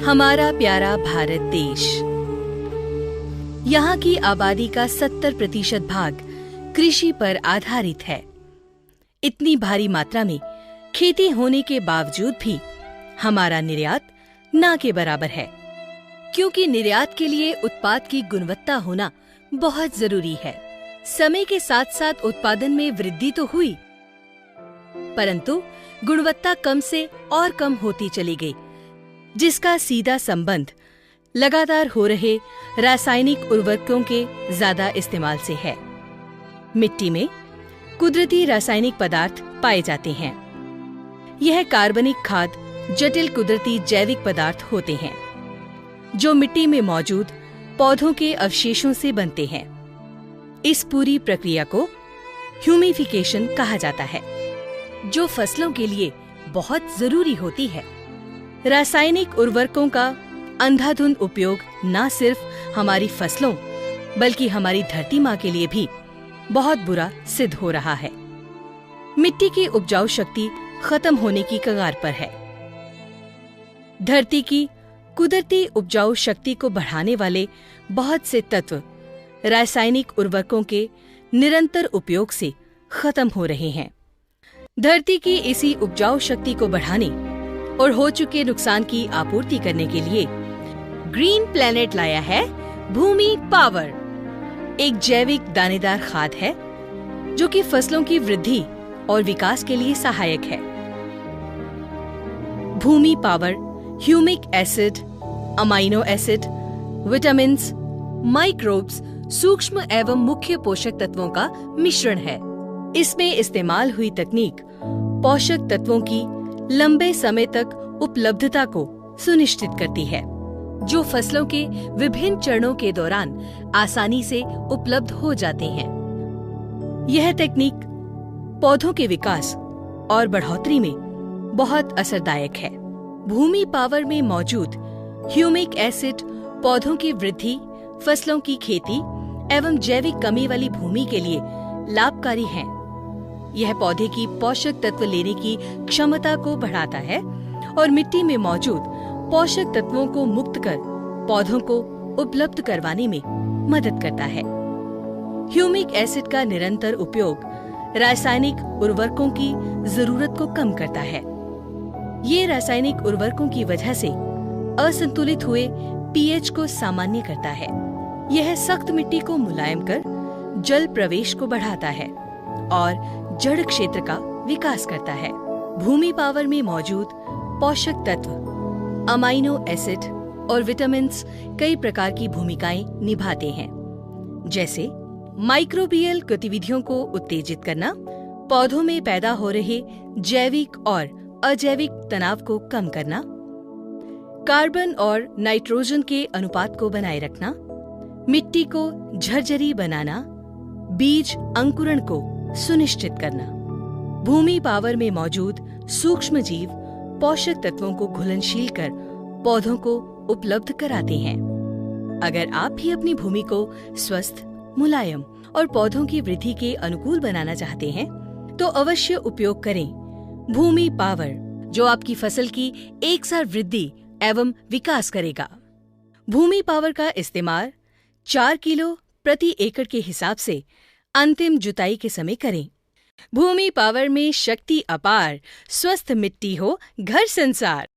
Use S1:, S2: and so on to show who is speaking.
S1: हमारा प्यारा भारत देश, यहाँ की आबादी का 70% भाग कृषि पर आधारित है। इतनी भारी मात्रा में खेती होने के बावजूद भी हमारा निर्यात ना के बराबर है, क्योंकि निर्यात के लिए उत्पाद की गुणवत्ता होना बहुत जरूरी है। समय के साथ साथ उत्पादन में वृद्धि तो हुई, परंतु गुणवत्ता कम से और कम होती चली गई, जिसका सीधा संबंध लगातार हो रहे रासायनिक उर्वरकों के ज्यादा इस्तेमाल से है। मिट्टी में कुदरती रासायनिक पदार्थ पाए जाते हैं। यह कार्बनिक खाद जटिल कुदरती जैविक पदार्थ होते हैं, जो मिट्टी में मौजूद पौधों के अवशेषों से बनते हैं। इस पूरी प्रक्रिया को ह्यूमिफिकेशन कहा जाता है, जो फसलों के लिए बहुत जरूरी होती है। रासायनिक उर्वरकों का अंधाधुंध उपयोग न सिर्फ हमारी फसलों बल्कि हमारी धरती माँ के लिए भी बहुत बुरा सिद्ध हो रहा है। मिट्टी की उपजाऊ शक्ति खत्म होने की कगार पर है। धरती की कुदरती उपजाऊ शक्ति को बढ़ाने वाले बहुत से तत्व रासायनिक उर्वरकों के निरंतर उपयोग से खत्म हो रहे हैं। धरती की इसी उपजाऊ शक्ति को बढ़ाने और हो चुके नुकसान की आपूर्ति करने के लिए ग्रीन प्लैनेट लाया है भूमि पावर। एक जैविक दानेदार खाद है जो कि फसलों की वृद्धि और विकास के लिए सहायक है। Bhoomi power humic acid, amino acid, vitamins, microbes, सूक्ष्म एवं मुख्य पोषक तत्वों का मिश्रण है। इसमें इस्तेमाल हुई तकनीक पोषक तत्वों की लंबे समय तक उपलब्धता को सुनिश्चित करती है, जो फसलों के विभिन्न चरणों के दौरान आसानी से उपलब्ध हो जाते हैं। यह तकनीक पौधों के विकास और बढ़ोतरी में बहुत असरदायक है। भूमि पावर में मौजूद ह्यूमिक एसिड पौधों की वृद्धि, फसलों की खेती एवं जैविक कमी वाली भूमि के लिए लाभकारी है। यह पौधे की पोषक तत्व लेने की क्षमता को बढ़ाता है और मिट्टी में मौजूद पोषक तत्वों को मुक्त कर पौधों को उपलब्ध करवाने में मदद करता है। ह्यूमिक एसिड का निरंतर उपयोग रासायनिक उर्वरकों की जरूरत को कम करता है। ये रासायनिक उर्वरकों की वजह से असंतुलित हुए पीएच को सामान्य करता है। यह सख्त मिट्टी को मुलायम कर जल प्रवेश को बढ़ाता है और जड़ क्षेत्र का विकास करता है। भूमि पावर में मौजूद पोषक तत्व, अमाइनो एसिड और विटामिन्स कई प्रकार की भूमिकाएं निभाते हैं, जैसे माइक्रोबियल गतिविधियों को उत्तेजित करना, पौधों में पैदा हो रहे जैविक और अजैविक तनाव को कम करना, कार्बन और नाइट्रोजन के अनुपात को बनाए रखना, मिट्टी को झरझरी बनाना, बीज अंकुरण को सुनिश्चित करना। भूमि पावर में मौजूद सूक्ष्म जीव पोषक तत्वों को घुलनशील कर पौधों को उपलब्ध कराते हैं। अगर आप भी अपनी भूमि को स्वस्थ, मुलायम और पौधों की वृद्धि के अनुकूल बनाना चाहते हैं, तो अवश्य उपयोग करें भूमि पावर, जो आपकी फसल की एकसार वृद्धि एवं विकास करेगा। भूमि पावर का इस्तेमाल 4 किलो प्रति एकड़ के हिसाब से अंतिम जुताई के समय करें। भूमि पावर में शक्ति अपार, स्वस्थ मिट्टी हो घर संसार।